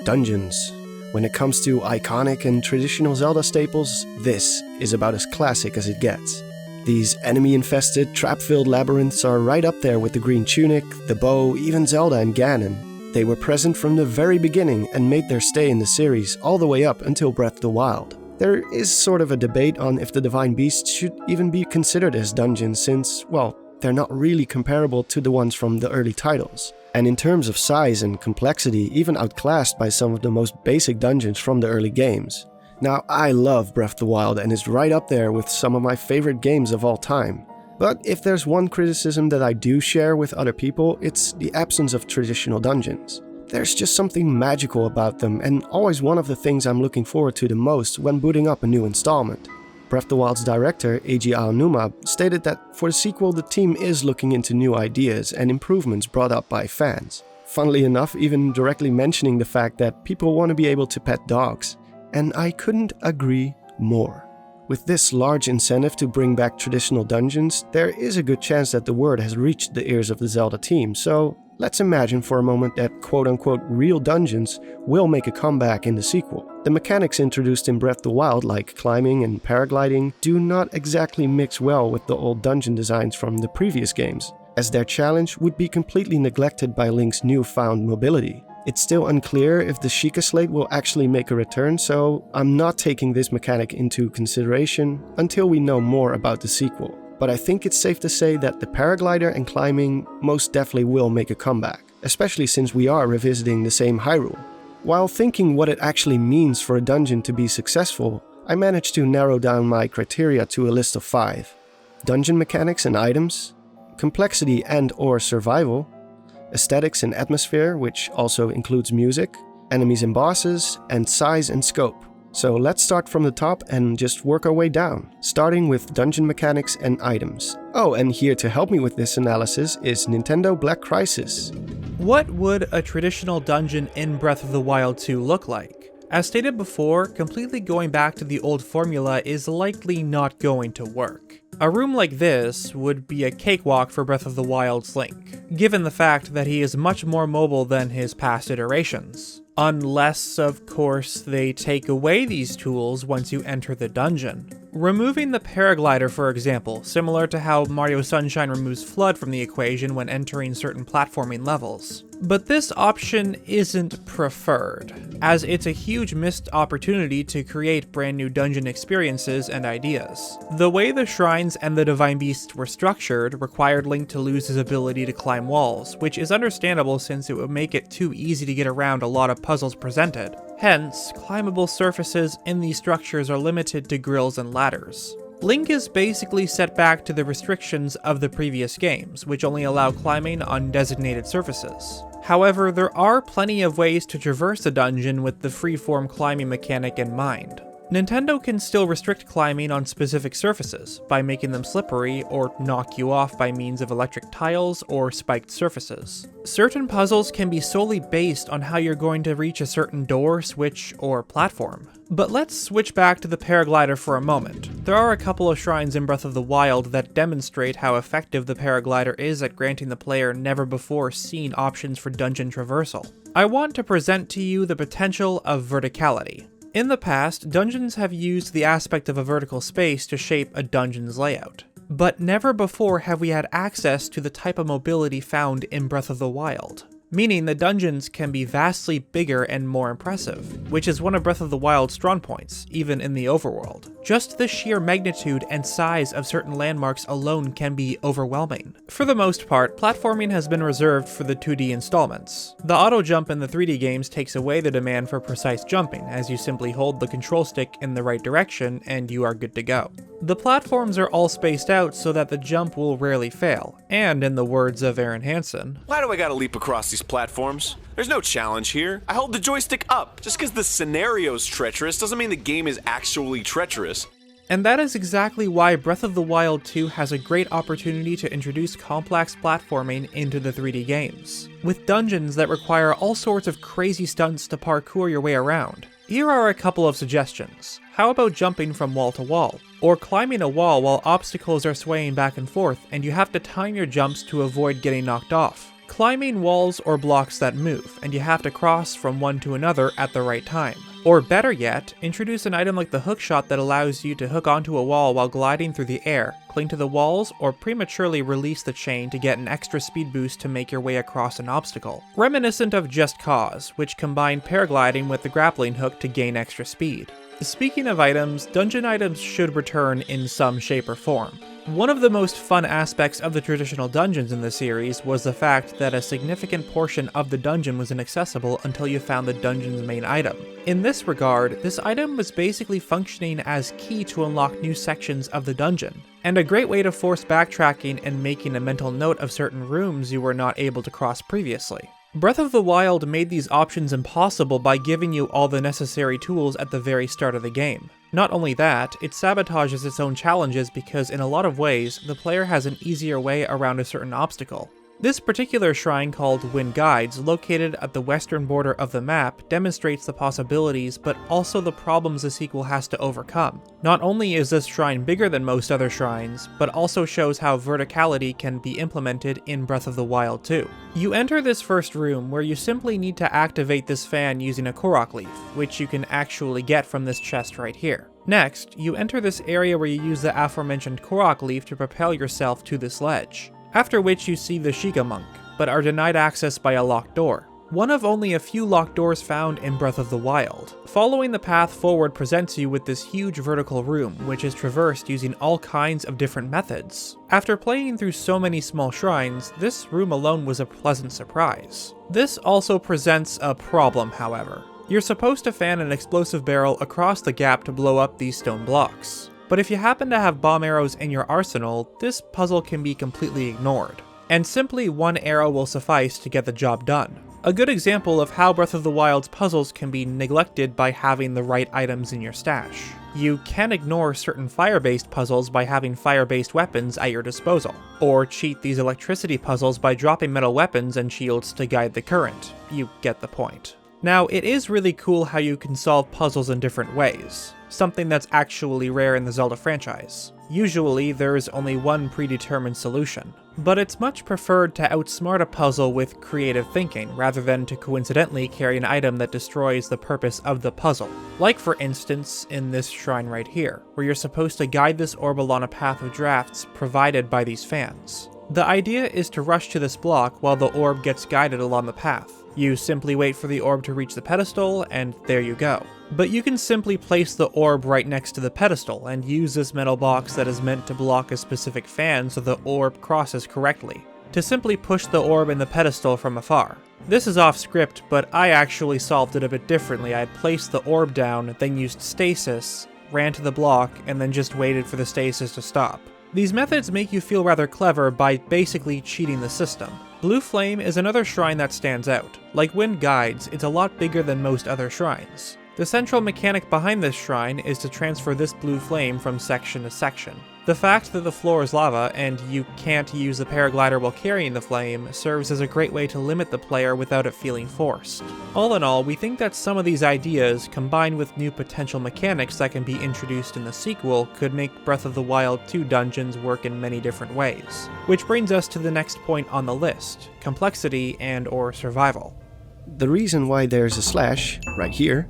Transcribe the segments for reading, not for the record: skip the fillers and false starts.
Dungeons. When it comes to iconic and traditional Zelda staples, this is about as classic as it gets. These enemy-infested, trap-filled labyrinths are right up there with the green tunic, the bow, even Zelda and Ganon. They were present from the very beginning and made their stay in the series all the way up until Breath of the Wild. There is sort of a debate on if the Divine Beasts should even be considered as dungeons since, well, they're not really comparable to the ones from the early titles. And in terms of size and complexity, even outclassed by some of the most basic dungeons from the early games. Now, I love Breath of the Wild and it's right up there with some of my favorite games of all time. But if there's one criticism that I do share with other people, it's the absence of traditional dungeons. There's just something magical about them and always one of the things I'm looking forward to the most when booting up a new installment. Breath of the Wild's director, Eiji Aonuma, stated that for the sequel the team is looking into new ideas and improvements brought up by fans. Funnily enough, even directly mentioning the fact that people want to be able to pet dogs. And I couldn't agree more. With this large incentive to bring back traditional dungeons, there is a good chance that the word has reached the ears of the Zelda team, so let's imagine for a moment that quote-unquote real dungeons will make a comeback in the sequel. The mechanics introduced in Breath of the Wild, like climbing and paragliding, do not exactly mix well with the old dungeon designs from the previous games, as their challenge would be completely neglected by Link's newfound mobility. It's still unclear if the Sheikah Slate will actually make a return, so I'm not taking this mechanic into consideration until we know more about the sequel. But I think it's safe to say that the paraglider and climbing most definitely will make a comeback, especially since we are revisiting the same Hyrule. While thinking what it actually means for a dungeon to be successful, I managed to narrow down my criteria to a list of 5. Dungeon mechanics and items, complexity and/or survival, aesthetics and atmosphere, which also includes music, enemies and bosses, and size and scope. So let's start from the top and just work our way down, starting with dungeon mechanics and items. Oh, and here to help me with this analysis is NintendoBlackCrisis. What would a traditional dungeon in Breath of the Wild 2 look like? As stated before, completely going back to the old formula is likely not going to work. A room like this would be a cakewalk for Breath of the Wild's Link, given the fact that he is much more mobile than his past iterations. Unless, of course, they take away these tools once you enter the dungeon. Removing the paraglider, for example, similar to how Mario Sunshine removes FLUDD from the equation when entering certain platforming levels. But this option isn't preferred, as it's a huge missed opportunity to create brand new dungeon experiences and ideas. The way the shrines and the Divine Beasts were structured required Link to lose his ability to climb walls, which is understandable since it would make it too easy to get around a lot of puzzles presented. Hence, climbable surfaces in these structures are limited to grills and ladders. Link is basically set back to the restrictions of the previous games, which only allow climbing on designated surfaces. However, there are plenty of ways to traverse the dungeon with the freeform climbing mechanic in mind. Nintendo can still restrict climbing on specific surfaces by making them slippery or knock you off by means of electric tiles or spiked surfaces. Certain puzzles can be solely based on how you're going to reach a certain door, switch, or platform. But let's switch back to the paraglider for a moment. There are a couple of shrines in Breath of the Wild that demonstrate how effective the paraglider is at granting the player never-before-seen options for dungeon traversal. I want to present to you the potential of verticality. In the past, dungeons have used the aspect of a vertical space to shape a dungeon's layout. But never before have we had access to the type of mobility found in Breath of the Wild. Meaning the dungeons can be vastly bigger and more impressive, which is one of Breath of the Wild's strong points, even in the overworld. Just the sheer magnitude and size of certain landmarks alone can be overwhelming. For the most part, platforming has been reserved for the 2D installments. The auto jump in the 3D games takes away the demand for precise jumping, as you simply hold the control stick in the right direction and you are good to go. The platforms are all spaced out so that the jump will rarely fail, and in the words of Aaron Hansen, "Why do I gotta leap across these platforms? There's no challenge here. I hold the joystick up. Just because the scenario's treacherous doesn't mean the game is actually treacherous." And that is exactly why Breath of the Wild 2 has a great opportunity to introduce complex platforming into the 3D games, with dungeons that require all sorts of crazy stunts to parkour your way around. Here are a couple of suggestions. How about jumping from wall to wall? Or climbing a wall while obstacles are swaying back and forth and you have to time your jumps to avoid getting knocked off. climbing walls or blocks that move, and you have to cross from one to another at the right time. Or better yet, introduce an item like the hookshot that allows you to hook onto a wall while gliding through the air, cling to the walls, or prematurely release the chain to get an extra speed boost to make your way across an obstacle. Reminiscent of Just Cause, which combined paragliding with the grappling hook to gain extra speed. Speaking of items, dungeon items should return in some shape or form. One of the most fun aspects of the traditional dungeons in the series was the fact that a significant portion of the dungeon was inaccessible until you found the dungeon's main item. In this regard, this item was basically functioning as key to unlock new sections of the dungeon, and a great way to force backtracking and making a mental note of certain rooms you were not able to cross previously. Breath of the Wild made these options impossible by giving you all the necessary tools at the very start of the game. Not only that, it sabotages its own challenges because in a lot of ways, the player has an easier way around a certain obstacle. This particular shrine called Wind Guides, located at the western border of the map, demonstrates the possibilities but also the problems the sequel has to overcome. Not only is this shrine bigger than most other shrines, but also shows how verticality can be implemented in Breath of the Wild 2. You enter this first room where you simply need to activate this fan using a Korok leaf, which you can actually get from this chest right here. Next, you enter this area where you use the aforementioned Korok leaf to propel yourself to this ledge. After which you see the Shiga monk, but are denied access by a locked door. One of only a few locked doors found in Breath of the Wild. Following the path forward presents you with this huge vertical room, which is traversed using all kinds of different methods. After playing through so many small shrines, this room alone was a pleasant surprise. This also presents a problem, however. You're supposed to fan an explosive barrel across the gap to blow up these stone blocks. But if you happen to have bomb arrows in your arsenal, this puzzle can be completely ignored, and simply one arrow will suffice to get the job done. A good example of how Breath of the Wild's puzzles can be neglected by having the right items in your stash. You can ignore certain fire-based puzzles by having fire-based weapons at your disposal, or cheat these electricity puzzles by dropping metal weapons and shields to guide the current. You get the point. Now, it is really cool how you can solve puzzles in different ways, something that's actually rare in the Zelda franchise. Usually, there is only one predetermined solution, but it's much preferred to outsmart a puzzle with creative thinking rather than to coincidentally carry an item that destroys the purpose of the puzzle. Like for instance, in this shrine right here, where you're supposed to guide this orb along a path of drafts provided by these fans. The idea is to rush to this block while the orb gets guided along the path. You simply wait for the orb to reach the pedestal, and there you go. But you can simply place the orb right next to the pedestal and use this metal box that is meant to block a specific fan so the orb crosses correctly, to simply push the orb in the pedestal from afar. This is off script, but I actually solved it a bit differently. I had placed the orb down, then used stasis, ran to the block, and then just waited for the stasis to stop. These methods make you feel rather clever by basically cheating the system. Blue Flame is another shrine that stands out. Like Wind Guides, it's a lot bigger than most other shrines. The central mechanic behind this shrine is to transfer this blue flame from section to section. The fact that the floor is lava and you can't use the paraglider while carrying the flame serves as a great way to limit the player without it feeling forced. All in all, we think that some of these ideas, combined with new potential mechanics that can be introduced in the sequel, could make Breath of the Wild 2 dungeons work in many different ways. Which brings us to the next point on the list, complexity and/or survival. The reason why there's a slash, right here,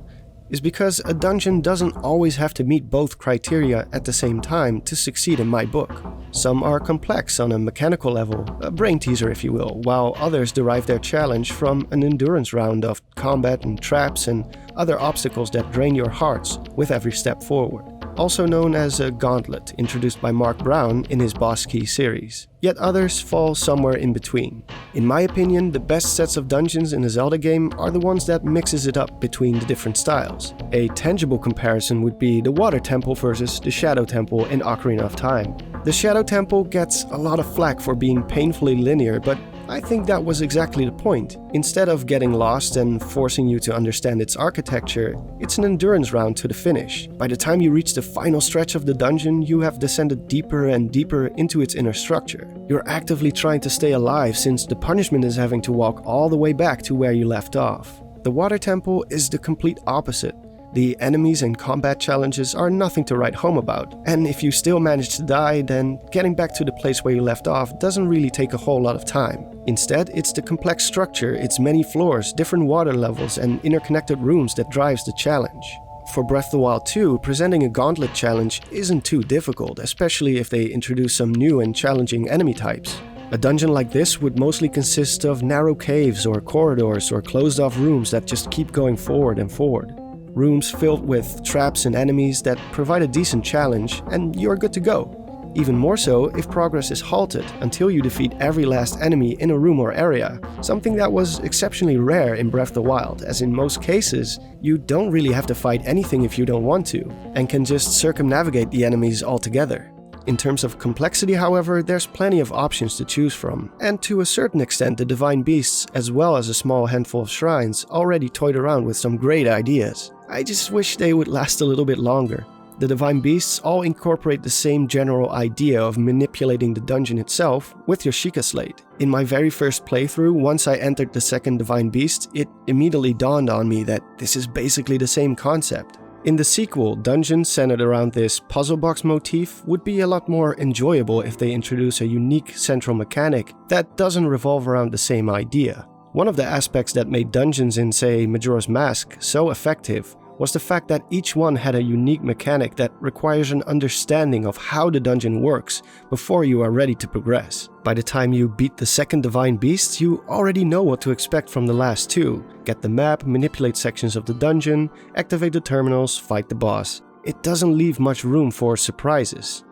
is because a dungeon doesn't always have to meet both criteria at the same time to succeed in my book. Some are complex on a mechanical level, a brain teaser if you will, while others derive their challenge from an endurance round of combat and traps and other obstacles that drain your hearts with every step forward. Also known as a gauntlet, introduced by Mark Brown in his Boss Key series. Yet others fall somewhere in between. In my opinion, the best sets of dungeons in a Zelda game are the ones that mixes it up between the different styles. A tangible comparison would be the Water Temple versus the Shadow Temple in Ocarina of Time. The Shadow Temple gets a lot of flack for being painfully linear, but I think that was exactly the point. Instead of getting lost and forcing you to understand its architecture, it's an endurance round to the finish. By the time you reach the final stretch of the dungeon, you have descended deeper and deeper into its inner structure. You're actively trying to stay alive since the punishment is having to walk all the way back to where you left off. The Water Temple is the complete opposite. The enemies and combat challenges are nothing to write home about, and if you still manage to die, then getting back to the place where you left off doesn't really take a whole lot of time. Instead, it's the complex structure, its many floors, different water levels, and interconnected rooms that drives the challenge. For Breath of the Wild 2, presenting a gauntlet challenge isn't too difficult, especially if they introduce some new and challenging enemy types. A dungeon like this would mostly consist of narrow caves or corridors or closed-off rooms that just keep going forward and forward. Rooms filled with traps and enemies that provide a decent challenge, and you're good to go. Even more so if progress is halted until you defeat every last enemy in a room or area, something that was exceptionally rare in Breath of the Wild, as in most cases, you don't really have to fight anything if you don't want to, and can just circumnavigate the enemies altogether. In terms of complexity, however, there's plenty of options to choose from, and to a certain extent the Divine Beasts, as well as a small handful of shrines, already toyed around with some great ideas. I just wish they would last a little bit longer. The Divine Beasts all incorporate the same general idea of manipulating the dungeon itself with your Sheikah Slate. In my very first playthrough, once I entered the second Divine Beast, it immediately dawned on me that this is basically the same concept. In the sequel, dungeons centered around this puzzle box motif would be a lot more enjoyable if they introduce a unique central mechanic that doesn't revolve around the same idea. One of the aspects that made dungeons in, say, Majora's Mask so effective was the fact that each one had a unique mechanic that requires an understanding of how the dungeon works before you are ready to progress. By the time you beat the second Divine Beast, you already know what to expect from the last two. Get the map, manipulate sections of the dungeon, activate the terminals, fight the boss. It doesn't leave much room for surprises.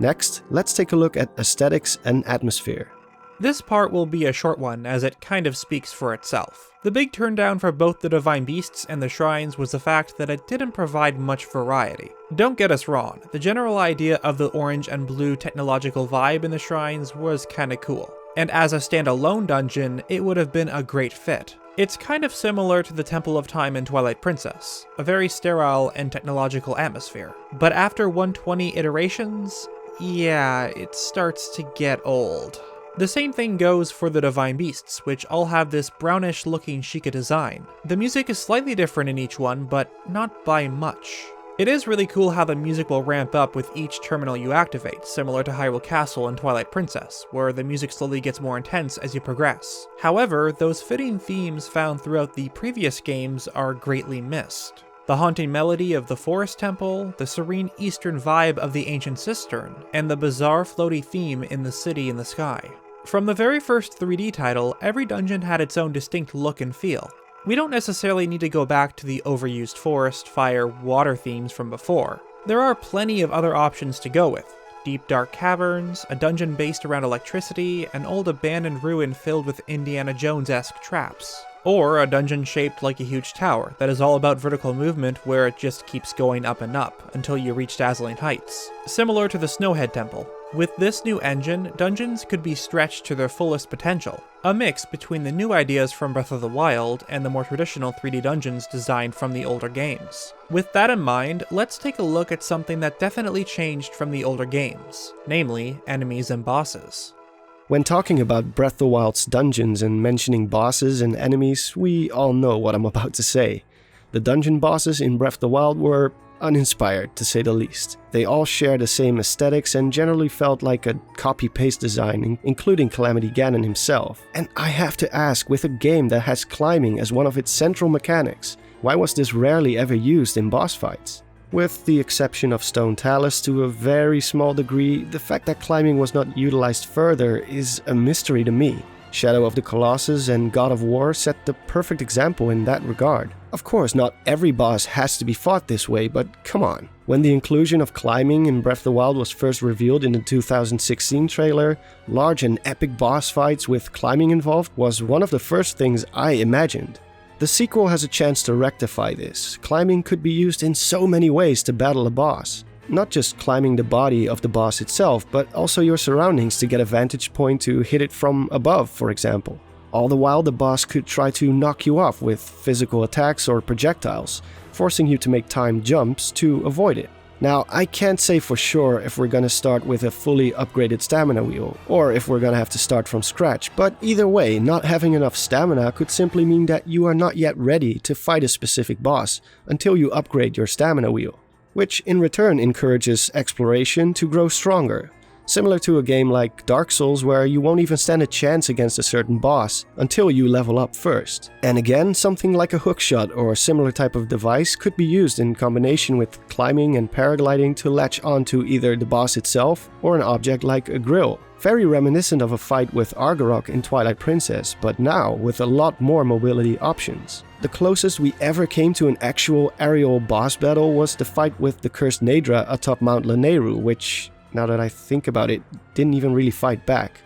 Next, let's take a look at aesthetics and atmosphere. This part will be a short one, as it kind of speaks for itself. The big turndown for both the Divine Beasts and the Shrines was the fact that it didn't provide much variety. Don't get us wrong, the general idea of the orange and blue technological vibe in the Shrines was kinda cool. And as a standalone dungeon, it would have been a great fit. It's kind of similar to the Temple of Time in Twilight Princess, a very sterile and technological atmosphere. But after 120 iterations, yeah, it starts to get old. The same thing goes for the Divine Beasts, which all have this brownish looking Sheikah design. The music is slightly different in each one, but not by much. It is really cool how the music will ramp up with each terminal you activate, similar to Hyrule Castle and Twilight Princess, where the music slowly gets more intense as you progress. However, those fitting themes found throughout the previous games are greatly missed. The haunting melody of the Forest Temple, the serene eastern vibe of the Ancient Cistern, and the bizarre floaty theme in the City in the Sky. From the very first 3D title, every dungeon had its own distinct look and feel. We don't necessarily need to go back to the overused forest, fire, water themes from before. There are plenty of other options to go with. Deep dark caverns, a dungeon based around electricity, an old abandoned ruin filled with Indiana Jones-esque traps. Or a dungeon shaped like a huge tower that is all about vertical movement where it just keeps going up and up until you reach dazzling heights. Similar to the Snowhead Temple. With this new engine, dungeons could be stretched to their fullest potential, a mix between the new ideas from Breath of the Wild and the more traditional 3D dungeons designed from the older games. With that in mind, let's take a look at something that definitely changed from the older games, namely enemies and bosses. When talking about Breath of the Wild's dungeons and mentioning bosses and enemies, we all know what I'm about to say. The dungeon bosses in Breath of the Wild were uninspired, to say the least. They all share the same aesthetics and generally felt like a copy-paste design, including Calamity Ganon himself. And I have to ask, with a game that has climbing as one of its central mechanics, why was this rarely ever used in boss fights? With the exception of Stone Talus to a very small degree, the fact that climbing was not utilized further is a mystery to me. Shadow of the Colossus and God of War set the perfect example in that regard. Of course, not every boss has to be fought this way, but come on. When the inclusion of climbing in Breath of the Wild was first revealed in the 2016 trailer, large and epic boss fights with climbing involved was one of the first things I imagined. The sequel has a chance to rectify this. Climbing could be used in so many ways to battle a boss. Not just climbing the body of the boss itself, but also your surroundings to get a vantage point to hit it from above, for example. All the while, the boss could try to knock you off with physical attacks or projectiles, forcing you to make timed jumps to avoid it. Now, I can't say for sure if we're gonna start with a fully upgraded stamina wheel, or if we're gonna have to start from scratch, but either way, not having enough stamina could simply mean that you are not yet ready to fight a specific boss until you upgrade your stamina wheel, which in return encourages exploration to grow stronger. Similar to a game like Dark Souls where you won't even stand a chance against a certain boss until you level up first. And again, something like a hookshot or a similar type of device could be used in combination with climbing and paragliding to latch onto either the boss itself or an object like a grill. Very reminiscent of a fight with Argarok in Twilight Princess, but now with a lot more mobility options. The closest we ever came to an actual aerial boss battle was the fight with the cursed Nadra atop Mount Lanayru, which, now that I think about it, didn't even really fight back.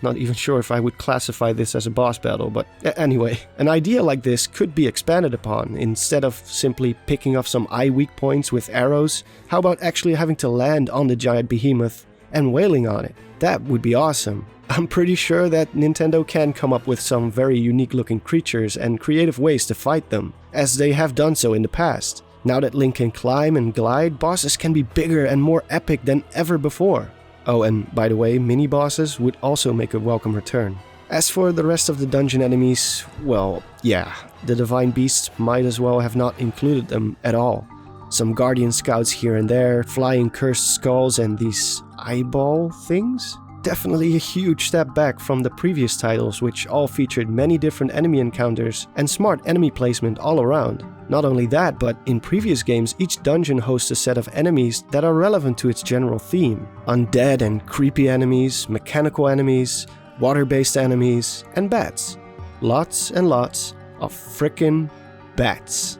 Not even sure if I would classify this as a boss battle, but anyway. An idea like this could be expanded upon. Instead of simply picking up some eye weak points with arrows, how about actually having to land on the giant behemoth and wailing on it? That would be awesome. I'm pretty sure that Nintendo can come up with some very unique looking creatures and creative ways to fight them, as they have done so in the past. Now that Link can climb and glide, bosses can be bigger and more epic than ever before. Oh, and by the way, mini-bosses would also make a welcome return. As for the rest of the dungeon enemies, well, yeah, the Divine Beasts might as well have not included them at all. Some Guardian Scouts here and there, flying cursed skulls and these eyeball things? Definitely a huge step back from the previous titles, which all featured many different enemy encounters and smart enemy placement all around. Not only that, but in previous games each dungeon hosts a set of enemies that are relevant to its general theme. Undead and creepy enemies, mechanical enemies, water-based enemies, and bats. Lots and lots of frickin' bats.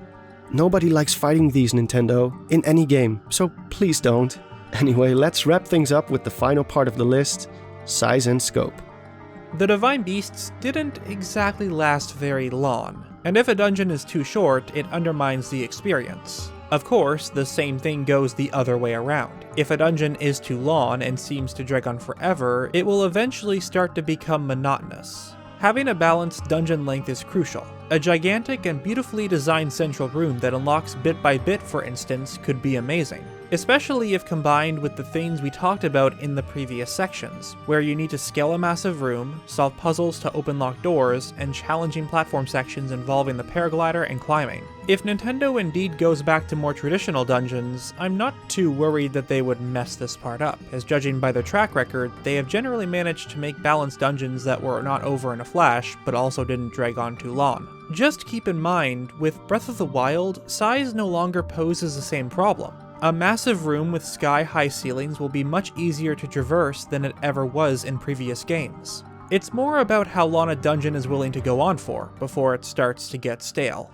Nobody likes fighting these, Nintendo, in any game, so please don't. Anyway, let's wrap things up with the final part of the list, size and scope. The Divine Beasts didn't exactly last very long, and if a dungeon is too short, it undermines the experience. Of course, the same thing goes the other way around. If a dungeon is too long and seems to drag on forever, it will eventually start to become monotonous. Having a balanced dungeon length is crucial. A gigantic and beautifully designed central room that unlocks bit by bit, for instance, could be amazing. Especially if combined with the things we talked about in the previous sections, where you need to scale a massive room, solve puzzles to open locked doors, and challenging platform sections involving the paraglider and climbing. If Nintendo indeed goes back to more traditional dungeons, I'm not too worried that they would mess this part up, as judging by their track record, they have generally managed to make balanced dungeons that were not over in a flash, but also didn't drag on too long. Just keep in mind, with Breath of the Wild, size no longer poses the same problem. A massive room with sky-high ceilings will be much easier to traverse than it ever was in previous games. It's more about how long a dungeon is willing to go on for, before it starts to get stale.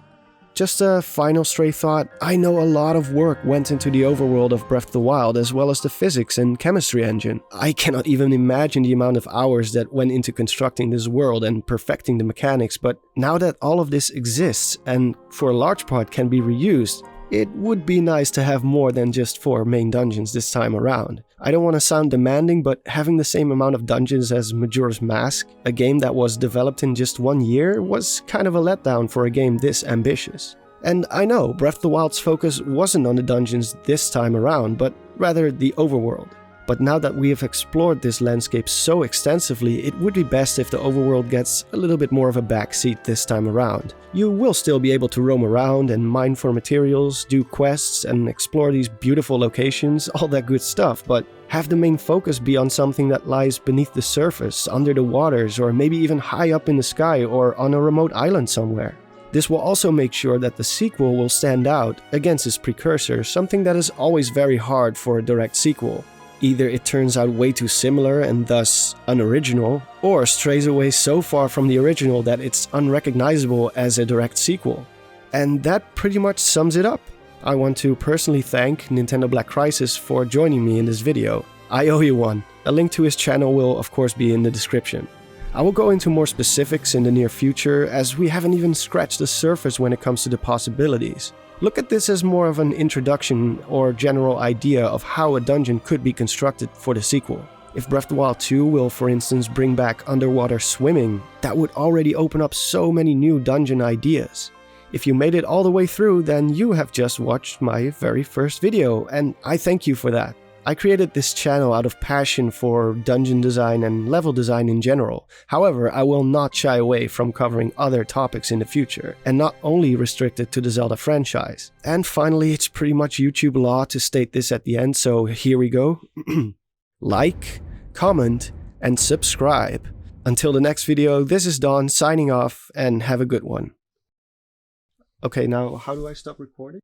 Just a final stray thought, I know a lot of work went into the overworld of Breath of the Wild as well as the physics and chemistry engine. I cannot even imagine the amount of hours that went into constructing this world and perfecting the mechanics, but now that all of this exists and for a large part can be reused, it would be nice to have more than just 4 main dungeons this time around. I don't want to sound demanding, but having the same amount of dungeons as Majora's Mask, a game that was developed in just 1 year, was kind of a letdown for a game this ambitious. And I know Breath of the Wild's focus wasn't on the dungeons this time around, but rather the overworld. But now that we have explored this landscape so extensively, it would be best if the overworld gets a little bit more of a backseat this time around. You will still be able to roam around and mine for materials, do quests, and explore these beautiful locations, all that good stuff, but have the main focus be on something that lies beneath the surface, under the waters, or maybe even high up in the sky or on a remote island somewhere. This will also make sure that the sequel will stand out against its precursor, something that is always very hard for a direct sequel. Either it turns out way too similar and thus unoriginal, or strays away so far from the original that it's unrecognizable as a direct sequel. And that pretty much sums it up. I want to personally thank NintendoBlackCrisis for joining me in this video. I owe you one. A link to his channel will of course be in the description. I will go into more specifics in the near future, as we haven't even scratched the surface when it comes to the possibilities. Look at this as more of an introduction or general idea of how a dungeon could be constructed for the sequel. If Breath of the Wild 2 will, for instance, bring back underwater swimming, that would already open up so many new dungeon ideas. If you made it all the way through, then you have just watched my very first video, and I thank you for that. I created this channel out of passion for dungeon design and level design in general. However, I will not shy away from covering other topics in the future, and not only restricted to the Zelda franchise. And finally, it's pretty much YouTube law to state this at the end, so here we go. Like, comment, and subscribe. Until the next video, this is Don signing off, and have a good one. Okay, now how do I stop recording?